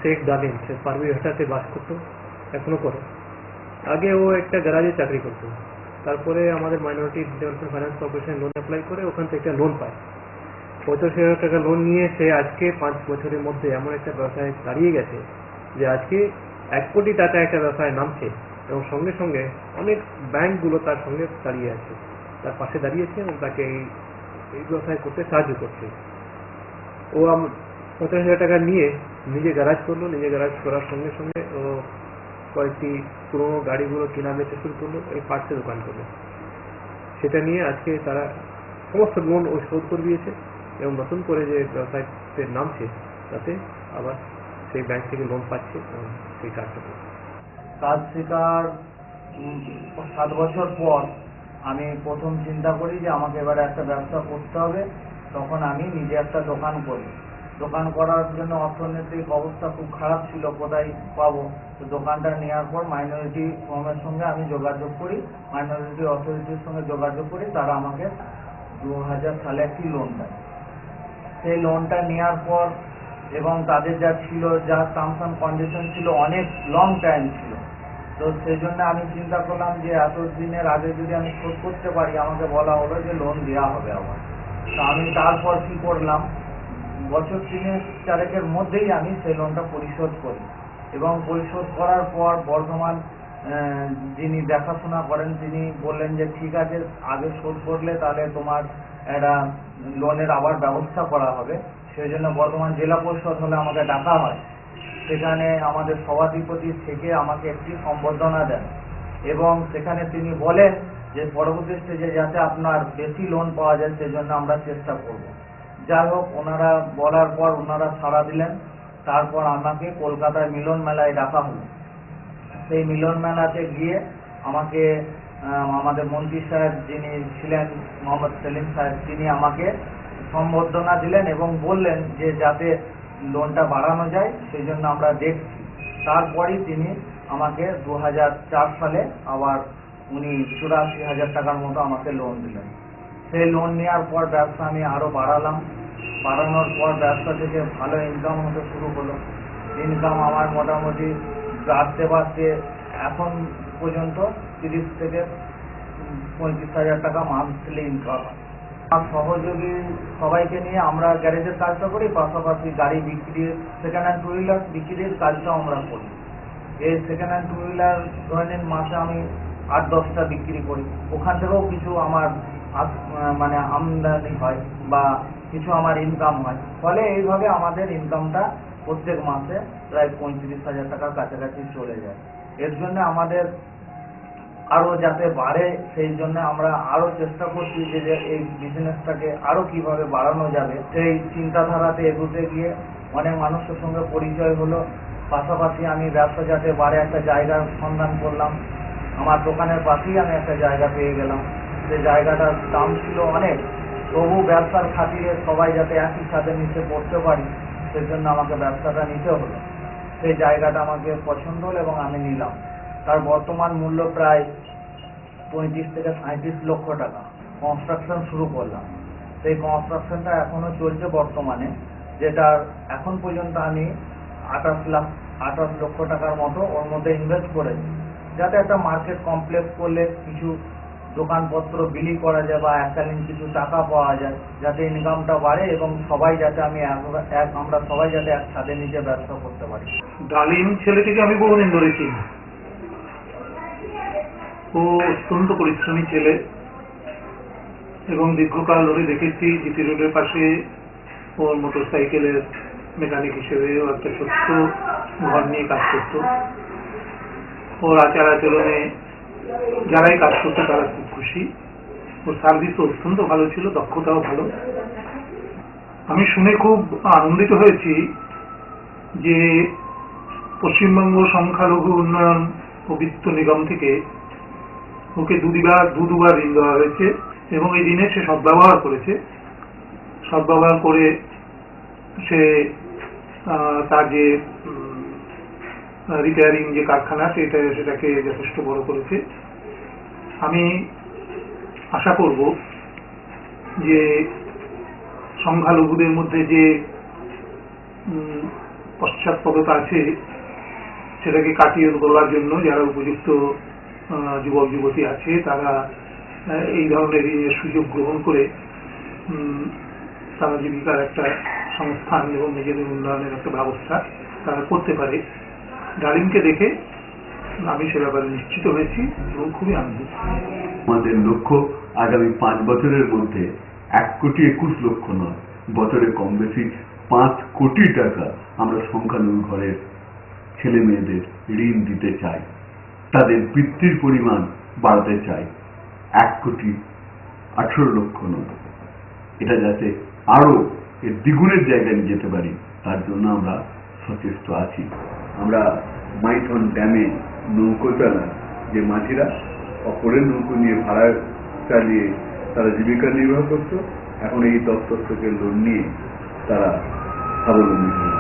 শেখ ডালিম, সে পারবিরহাটাতে বাস করতো, এখনো করে। আগে ও একটা গ্যারাজে চাকরি করতো, তারপরে আমাদের minority development finance corporation loan apply করে ওখান থেকে একটা লোন পায়। 85,000 টাকা লোন নিয়ে সে আজকে 5 বছরের মধ্যে এমন একটা ব্যবসায় দাঁড়িয়ে গেছে যে আজকে 1 কোটি টাকা একটা ব্যবসায় নামছে, এবং সঙ্গে সঙ্গে অনেক ব্যাংকগুলো তার সঙ্গে দাঁড়িয়ে আছে, তার পাশে দাঁড়িয়েছে এবং তাকে এই ব্যবসায় করতে সাহায্য করছে। ও 50,000 টাকা নিয়ে নিজে গ্যারাজ করলো, নিজে গ্যারাজ করার সঙ্গে সঙ্গে ও কয়েকটি পুরোনো গাড়িগুলো কেনা বেচা শুরু করলো, এই পার্টসের দোকান করলো। সেটা নিয়ে আজকে তারা সমস্ত লোন ও শোধ করে দিয়েছে, এবং নতুন করে যে ব্যবসায়তে নামছে তাতে আবার সেই ব্যাংক থেকে লোন পাচ্ছে এবং সেই কাজটা করছে। কাজ শেখার 7 বছর পর আমি প্রথম চিন্তা করি যে আমাকে এবারে একটা ব্যবসা করতে হবে। তখন আমি নিজে একটা দোকান করি। দোকান করার জন্য অর্থনৈতিক অবস্থা খুব খারাপ ছিল, কোথায় পাবো। তো দোকানটা নেওয়ার পর মাইনরিটি ফর্মের সঙ্গে আমি যোগাযোগ করি, মাইনরিটি অথরিটির সঙ্গে যোগাযোগ করি। তারা আমাকে 2000 সালে একটি লোন দেয়। সেই লোনটা নেওয়ার পর এবং তাদের যা ছিল, যা টার্মস অ্যান্ড কন্ডিশন ছিল, অনেক লং টাইম ছিল। তো সেই জন্য আমি চিন্তা করলাম যে এত দিনের আগে যদি আমি শোধ করতে পারি, আমাকে বলা হলো যে লোন দেওয়া হবে আবার। তো আমি তারপর কি করলাম, বছর 3-4 মধ্যেই আমি সেই লোনটা পরিশোধ করি। এবং পরিশোধ করার পর বর্তমান যিনি দেখাশোনা করেন তিনি বললেন যে ঠিক আছে, আগে শোধ করলে তাহলে তোমার একটা লোনের আবার ব্যবস্থা করা হবে। সেই জন্য বর্তমান জেলা পরিষদ হলে আমাকে ডাকা হয়। সেখানে আমাদের সভাধিপতি থেকে আমাকে একটি সম্বর্ধনা দেন, এবং সেখানে তিনি বলেন যে পরবর্তী স্টেজে যাতে আপনার বেশি লোন পাওয়া যায় সেজন্য আমরা চেষ্টা করব। যাই হোক, ওনারা বলার পর ওনারা সাড়া দিলেন। তারপর আমাকে কলকাতায় মিলন মেলায় ডাকা হলো। সেই মিলন মেলাতে গিয়ে আমাকে আমাদের মন্ত্রী সাহেব যিনি ছিলেন, মোহাম্মদ সেলিম সাহেব, তিনি আমাকে সম্বর্ধনা দিলেন এবং বললেন যে যাতে লোনটা বাড়ানো যায় সেই জন্য আমরা দেখছি। তারপরই তিনি আমাকে 2004 সালে আবার উনি 84,000 টাকার মতো আমাকে লোন দিলেন। সেই লোন নেওয়ার পর ব্যবসা আমি আরও বাড়ালাম। বাড়ানোর পর ব্যবসা থেকে ভালো ইনকাম হতে শুরু হলো। ইনকাম আমার মোটামুটি বাড়তে বাড়তে এখন পর্যন্ত 30 থেকে 35,000 টাকা মান্থলি ইনকাম। আর সহযোগী সবাইকে নিয়ে আমরা গ্যারেজের কাজটা করি, পাশাপাশি গাড়ি বিক্রি, সেকেন্ড হ্যান্ড টু হুইলার বিক্রির কাজটাও আমরা করি। এই সেকেন্ড হ্যান্ড টু হুইলার ধরে নিন মাসে আমি 8-10টা বিক্রি করি। ওখান থেকেও কিছু আমার মানে আমদানি হয় বা কিছু আমার ইনকাম হয়। ফলে এইভাবে আমাদের ইনকামটা প্রত্যেক মাসে প্রায় 35,000 টাকার কাছাকাছি চলে যায়। এর জন্য আমাদের আরো যাতে বাড়ে, সেই জন্য আমরা আরো চেষ্টা করছি যে এই বিজনেসটাকে আরো কিভাবে বাড়ানো যাবে। সেই চিন্তাধারাতে এগোতে গিয়ে অনেক মানুষের সঙ্গে পরিচয় হলো। পাশাপাশি আমি ব্যবসা যাতে বাড়ে একটা জায়গার সন্ধান করলাম। আমার দোকানের পাশেই আমি একটা জায়গা পেয়ে গেলাম। সেই জায়গাটার দাম ছিল অনেক, তবু ব্যবসার খাতিরে সবাই যাতে একই সাথে নিচে পড়তে পারি সেজন্য আমাকে ব্যবসাটা নিতে হলো। সেই জায়গাটা আমাকে পছন্দ হলো এবং আমি নিলাম। তার বর্তমান মূল্য প্রায় 35 থেকে 37 লক্ষ টাকা। কনস্ট্রাকশন শুরু করলাম। সেই কনস্ট্রাকশনটা এখনো চলছে বর্তমানে, যেটার এখন পর্যন্ত আমি 28 লক্ষ টাকার মতো ওর মধ্যে ইনভেস্ট করেছি, যাতে একটা মার্কেট কমপ্লেক্স করলে কিছু দোকানপত্র বিলি করা যায় বা এককালীন কিছু টাকা পাওয়া যায়, যাতে ইনকামটা বাড়ে এবং সবাই যাতে আমরা সবাই যাতে এক ছাদের নিচে ব্যবসা করতে পারি। ডালিম ছেলেটিকে আমি বহুদিন ধরে চিনি। ও অত্যন্ত পরিশ্রমী ছেলে এবং দীর্ঘকাল ধরে দেখেছি জিটি রোডের পাশে ওর মোটরসাইকেলের মেকানিক হিসেবে একটা ছোট্ট ঘর নিয়ে কাজ করত। ওর আচার আচরণে যারাই কাজ করতো তারা খুব খুশি। ওর সার্ভিসও অত্যন্ত ভালো ছিল, দক্ষতাও ভালো। আমি শুনে খুব আনন্দিত হয়েছি যে পশ্চিমবঙ্গ সংখ্যালঘু উন্নয়ন ও বিত্ত নিগম থেকে ওকে দুবার ঋণ দেওয়া হয়েছে এবং এই ঋণে সে সদ্ব্যবহার করেছে। সদ্ব্যবহার করে সে তার যে রিপেয়ারিং যে কারখানা সেটাকে যথেষ্ট বড় করেছে। আমি আশা করব যে সংখ্যালঘুদের মধ্যে যে পশ্চাৎপদতা আছে সেটাকে কাটিয়ে তোলার জন্য যারা উপযুক্ত যুবক যুবতী আছে তারা এই ধরনের ঋণের সুযোগ গ্রহণ করে তারা জীবিকার একটা সংস্থান এবং নিজেদের উন্নয়নের একটা ব্যবস্থা তারা করতে পারে। ডালিমকে দেখে আমি সে ব্যাপারে নিশ্চিত হয়েছি এবং খুবই আনন্দিত। আমাদের লক্ষ্য আগামী 5 বছরের মধ্যে 1,21,00,000 নয়, বছরে কম বেশি 5 কোটি টাকা আমরা সংখ্যালঘু ঘরের ছেলে মেয়েদের ঋণ দিতে চাই, তাদের বৃত্তির পরিমাণ বাড়াতে চাই। 1,18,00,000 নয়, এটা যাতে আরো এর দ্বিগুণের জায়গায় নিয়ে যেতে পারি তার জন্য আমরা সচেষ্ট আছি। আমরা মাইথন ড্যামে নৌকো চালান যে মাঝিরা অপরের নৌকো নিয়ে ভাড়া চালিয়ে তারা জীবিকা নির্বাহ করত, এখন এই দপ্তর থেকে লোন নিয়ে তারা স্বাবলম্বী হল।